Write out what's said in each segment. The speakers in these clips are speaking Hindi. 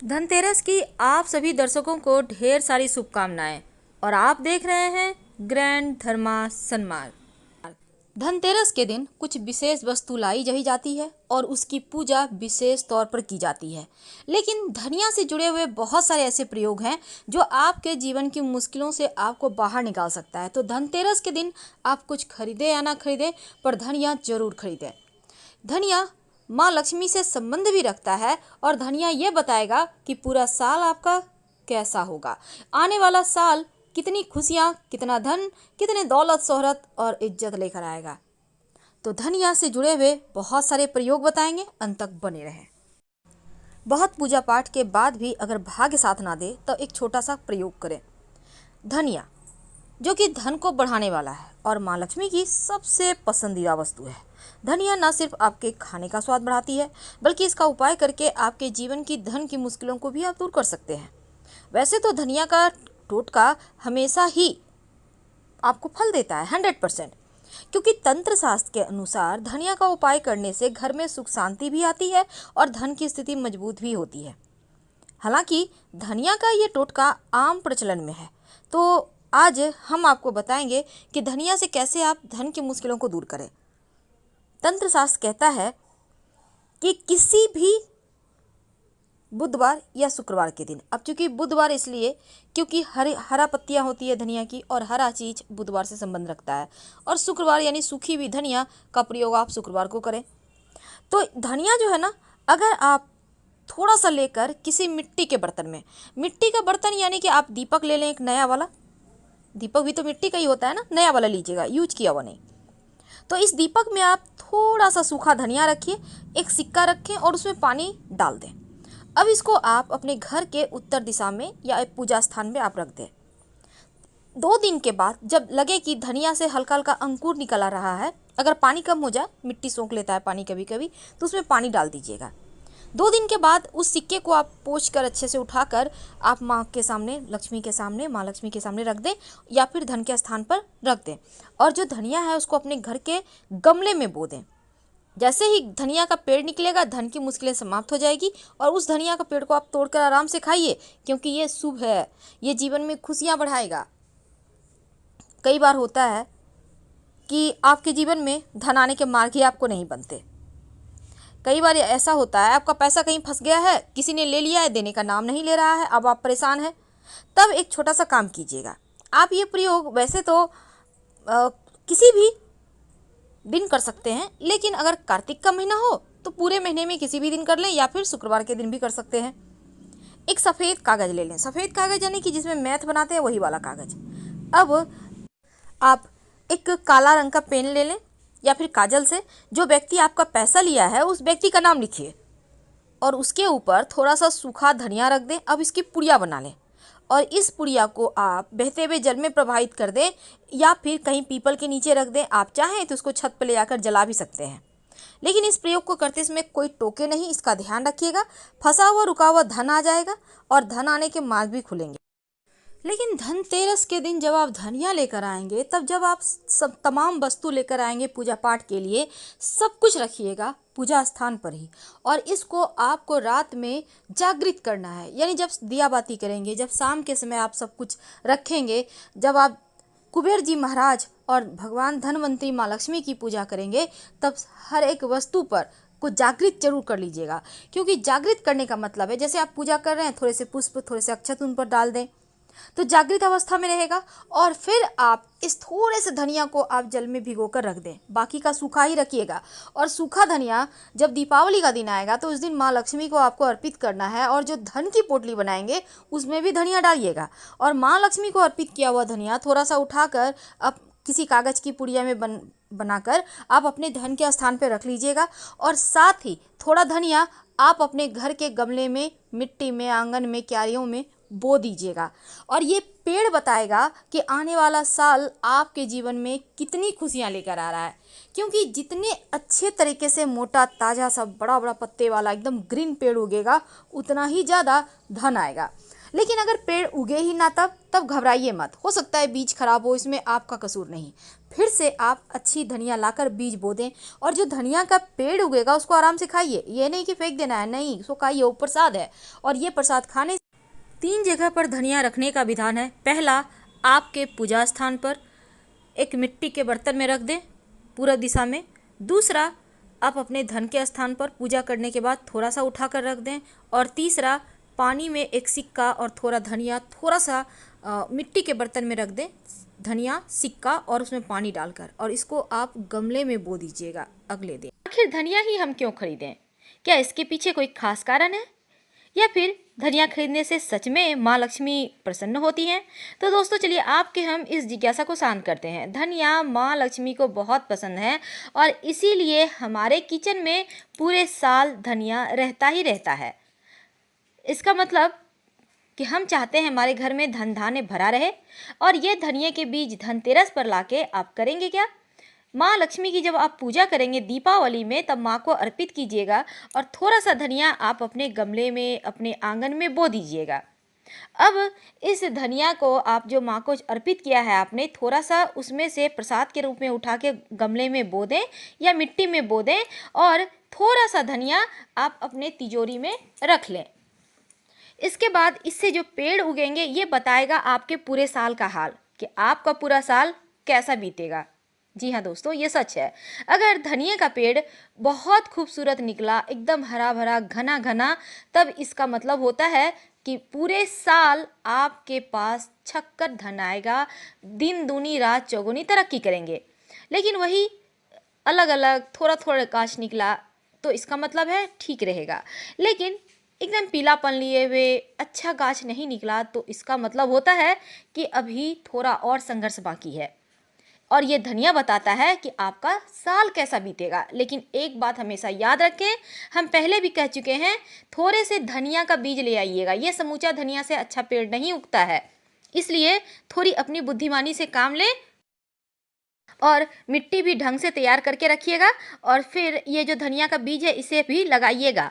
धनतेरस की आप सभी दर्शकों को ढेर सारी शुभकामनाएं। और आप देख रहे हैं ग्रैंड धर्मा सन्मार्ग। धनतेरस के दिन कुछ विशेष वस्तु लाई जही जाती है और उसकी पूजा विशेष तौर पर की जाती है। लेकिन धनिया से जुड़े हुए बहुत सारे ऐसे प्रयोग हैं जो आपके जीवन की मुश्किलों से आपको बाहर निकाल सकता है। तो धनतेरस के दिन आप कुछ खरीदे या ना खरीदे, पर धनिया जरूर खरीदें। धनिया माँ लक्ष्मी से संबंध भी रखता है और धनिया ये बताएगा कि पूरा साल आपका कैसा होगा। आने वाला साल कितनी खुशियाँ, कितना धन, कितने दौलत, शोहरत और इज्जत लेकर आएगा। तो धनिया से जुड़े हुए बहुत सारे प्रयोग बताएंगे, अंत तक बने रहें। बहुत पूजा पाठ के बाद भी अगर भाग्य साथ ना दे तो एक छोटा सा प्रयोग करें। धनिया जो कि धन को बढ़ाने वाला है और माँ लक्ष्मी की सबसे पसंदीदा वस्तु है। धनिया न सिर्फ आपके खाने का स्वाद बढ़ाती है, बल्कि इसका उपाय करके आपके जीवन की धन की मुश्किलों को भी आप दूर कर सकते हैं। वैसे तो धनिया का टोटका हमेशा ही आपको फल देता है 100%, क्योंकि तंत्र शास्त्र के अनुसार धनिया का उपाय करने से घर में सुख शांति भी आती है और धन की स्थिति मजबूत भी होती है। हालांकि धनिया का ये टोटका आम प्रचलन में है, तो आज हम आपको बताएंगे कि धनिया से कैसे आप धन की मुश्किलों को दूर करें। तंत्र शास्त्र कहता है कि किसी भी बुधवार या शुक्रवार के दिन, अब चूंकि बुधवार इसलिए क्योंकि हरा पत्तियां होती है धनिया की और हरा चीज बुधवार से संबंध रखता है, और शुक्रवार यानी सूखी हुई धनिया का प्रयोग आप शुक्रवार को करें। तो धनिया जो है ना, अगर आप थोड़ा सा लेकर किसी मिट्टी के बर्तन में, मिट्टी का बर्तन यानी कि आप दीपक ले लें, एक नया वाला, दीपक भी तो मिट्टी का ही होता है ना, नया वाला लीजिएगा, यूज किया हुआ नहीं। तो इस दीपक में आप थोड़ा सा सूखा धनिया रखिए, एक सिक्का रखें और उसमें पानी डाल दें। अब इसको आप अपने घर के उत्तर दिशा में या पूजा स्थान में आप रख दें। 2 दिन के बाद जब लगे कि धनिया से हल्का हल्का अंकुर निकल आ रहा है, अगर पानी कम हो जाए, मिट्टी सोख लेता है पानी कभी कभी, तो उसमें पानी डाल दीजिएगा। 2 दिन के बाद उस सिक्के को आप पोंछ कर अच्छे से उठाकर आप माँ के सामने, लक्ष्मी के सामने, माँ लक्ष्मी के सामने रख दें या फिर धन के स्थान पर रख दें। और जो धनिया है उसको अपने घर के गमले में बो दें। जैसे ही धनिया का पेड़ निकलेगा, धन की मुश्किलें समाप्त हो जाएगी और उस धनिया का पेड़ को आप तोड़कर आराम से खाइए, क्योंकि ये शुभ है, ये जीवन में खुशियाँ बढ़ाएगा। कई बार होता है कि आपके जीवन में धन आने के मार्ग ही आपको नहीं बनते। कई बार ऐसा होता है, आपका पैसा कहीं फंस गया है, किसी ने ले लिया है, देने का नाम नहीं ले रहा है, अब आप परेशान हैं। तब एक छोटा सा काम कीजिएगा। आप ये प्रयोग वैसे तो किसी भी दिन कर सकते हैं, लेकिन अगर कार्तिक का महीना हो तो पूरे महीने में किसी भी दिन कर लें या फिर शुक्रवार के दिन भी कर सकते हैं। एक सफ़ेद कागज़ ले लें, सफ़ेद कागज़ यानी कि जिसमें मैथ बनाते हैं वही वाला कागज़। अब आप एक काला रंग का पेन ले लें या फिर काजल से जो व्यक्ति आपका पैसा लिया है उस व्यक्ति का नाम लिखिए और उसके ऊपर थोड़ा सा सूखा धनिया रख दें। अब इसकी पुड़िया बना लें और इस पुड़िया को आप बहते हुए जल में प्रवाहित कर दें या फिर कहीं पीपल के नीचे रख दें। आप चाहें तो उसको छत पर ले जाकर जला भी सकते हैं, लेकिन इस प्रयोग को करते समय कोई टोके नहीं, इसका ध्यान रखिएगा। फंसा हुआ रुका हुआ धन आ जाएगा और धन आने के मार्ग भी खुलेंगे। लेकिन धनतेरस के दिन जब आप धनिया लेकर आएंगे, तब जब आप सब तमाम वस्तु लेकर आएंगे पूजा पाठ के लिए, सब कुछ रखिएगा पूजा स्थान पर ही। और इसको आपको रात में जागृत करना है, यानी जब दिया बाती करेंगे, जब शाम के समय आप सब कुछ रखेंगे, जब आप कुबेर जी महाराज और भगवान धनवंतरी माँ लक्ष्मी की पूजा करेंगे, तब हर एक वस्तु पर को जागृत जरूर कर लीजिएगा। क्योंकि जागृत करने का मतलब है, जैसे आप पूजा कर रहे हैं, थोड़े से पुष्प, थोड़े से अक्षत उन पर डाल दें तो जागृत अवस्था में रहेगा। और फिर आप इस थोड़े से धनिया को आप जल में भिगोकर रख दें, बाकी का सूखा ही रखिएगा। और सूखा धनिया जब दीपावली का दिन आएगा तो उस दिन माँ लक्ष्मी को आपको अर्पित करना है, और जो धन की पोटली बनाएंगे उसमें भी धनिया डालिएगा। और माँ लक्ष्मी को अर्पित किया हुआ धनिया थोड़ा सा उठाकर आप किसी कागज़ की पुड़िया में बनाकर आप अपने धन के स्थान पर रख लीजिएगा। और साथ ही थोड़ा धनिया आप अपने घर के गमले में, मिट्टी में, आंगन में, क्यारियों में बो दीजिएगा। और ये पेड़ बताएगा कि आने वाला साल आपके जीवन में कितनी खुशियाँ लेकर आ रहा है। क्योंकि जितने अच्छे तरीके से मोटा ताज़ा सा बड़ा बड़ा पत्ते वाला एकदम ग्रीन पेड़ उगेगा, उतना ही ज़्यादा धन आएगा। लेकिन अगर पेड़ उगे ही ना तब घबराइए मत, हो सकता है बीज खराब हो, इसमें आपका कसूर नहीं। फिर से आप अच्छी धनिया लाकर बीज बो दें और जो धनिया का पेड़ उगेगा उसको आराम से खाइए। ये नहीं कि फेंक देना है, नहीं, उसको खाइए, वो प्रसाद है। और ये प्रसाद खाने 3 जगह पर धनिया रखने का विधान है। पहला, आपके पूजा स्थान पर एक मिट्टी के बर्तन में रख दें पूरब दिशा में। दूसरा, आप अपने धन के स्थान पर पूजा करने के बाद थोड़ा सा उठाकर रख दें। और तीसरा, पानी में एक सिक्का और थोड़ा धनिया थोड़ा सा मिट्टी के बर्तन में रख दें, धनिया सिक्का और उसमें पानी डालकर, और इसको आप गमले में बो दीजिएगा अगले दिन। आखिर धनिया ही हम क्यों खरीदें? क्या इसके पीछे कोई खास कारण है, या फिर धनिया खरीदने से सच में माँ लक्ष्मी प्रसन्न होती हैं? तो दोस्तों चलिए आपके हम इस जिज्ञासा को शांत करते हैं। धनिया माँ लक्ष्मी को बहुत पसंद है और इसीलिए हमारे किचन में पूरे साल धनिया रहता ही रहता है। इसका मतलब कि हम चाहते हैं हमारे घर में धन धान्य भरा रहे। और ये धनिया के बीज धनतेरस पर लाके आप करेंगे क्या? माँ लक्ष्मी की जब आप पूजा करेंगे दीपावली में, तब माँ को अर्पित कीजिएगा और थोड़ा सा धनिया आप अपने गमले में, अपने आंगन में बो दीजिएगा। अब इस धनिया को आप जो माँ को अर्पित किया है आपने, थोड़ा सा उसमें से प्रसाद के रूप में उठा के गमले में बो दें या मिट्टी में बो दें और थोड़ा सा धनिया आप अपने तिजोरी में रख लें। इसके बाद इससे जो पेड़ उगेंगे ये बताएगा आपके पूरे साल का हाल, कि आपका पूरा साल कैसा बीतेगा। जी हाँ दोस्तों, ये सच है। अगर धनिया का पेड़ बहुत खूबसूरत निकला, एकदम हरा भरा घना घना, तब इसका मतलब होता है कि पूरे साल आपके पास छक्कर धन आएगा, दिन दूनी रात चौगुनी तरक्की करेंगे। लेकिन वही अलग अलग थोड़ा थोड़ा गाछ निकला तो इसका मतलब है ठीक रहेगा। लेकिन एकदम पीलापन लिए हुए अच्छा गाछ नहीं निकला तो इसका मतलब होता है कि अभी थोड़ा और संघर्ष बाकी है। और ये धनिया बताता है कि आपका साल कैसा बीतेगा। लेकिन एक बात हमेशा याद रखें, हम पहले भी कह चुके हैं, थोड़े से धनिया का बीज ले आइएगा। ये समूचा धनिया से अच्छा पेड़ नहीं उगता है, इसलिए थोड़ी अपनी बुद्धिमानी से काम लें और मिट्टी भी ढंग से तैयार करके रखिएगा। और फिर ये जो धनिया का बीज है इसे भी लगाइएगा।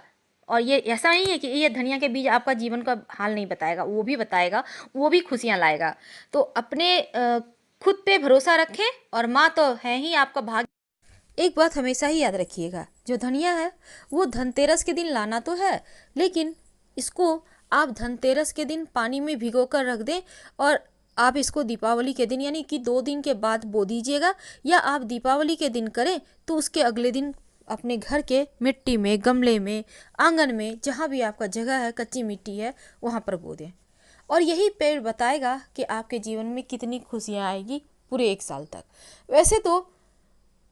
और ये ऐसा नहीं है कि ये धनिया के बीज आपका जीवन का हाल नहीं बताएगा, वो भी बताएगा, वो भी खुशियाँ लाएगा। तो अपने खुद पे भरोसा रखें और माँ तो है ही आपका भाग्य। एक बात हमेशा ही याद रखिएगा, जो धनिया है वो धनतेरस के दिन लाना तो है, लेकिन इसको आप धनतेरस के दिन पानी में भिगो कर रख दें और आप इसको दीपावली के दिन यानी कि 2 दिन के बाद बो दीजिएगा। या आप दीपावली के दिन करें तो उसके अगले दिन अपने घर के मिट्टी में, गमले में, आंगन में, जहाँ भी आपका जगह है, कच्ची मिट्टी है, वहाँ पर बो दें। और यही पेड़ बताएगा कि आपके जीवन में कितनी खुशियाँ आएगी पूरे 1 साल तक। वैसे तो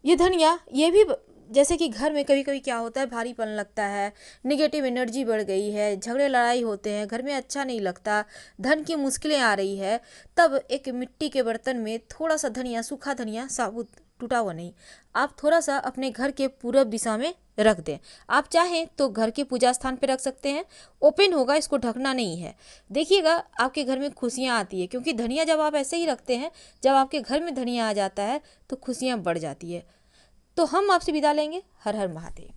ये धनिया ये भी जैसे कि घर में कभी कभी क्या होता है, भारीपन लगता है, नेगेटिव एनर्जी बढ़ गई है, झगड़े लड़ाई होते हैं, घर में अच्छा नहीं लगता, धन की मुश्किलें आ रही है, तब एक मिट्टी के बर्तन में थोड़ा सा धनिया, सूखा धनिया, साबुत टूटा हुआ नहीं, आप थोड़ा सा अपने घर के पूरब दिशा में रख दें। आप चाहें तो घर के पूजा स्थान पे रख सकते हैं, ओपन होगा, इसको ढकना नहीं है। देखिएगा आपके घर में खुशियाँ आती है, क्योंकि धनिया जब आप ऐसे ही रखते हैं, जब आपके घर में धनिया आ जाता है तो खुशियाँ बढ़ जाती है। तो हम आपसे विदा लेंगे। हर हर महादेव।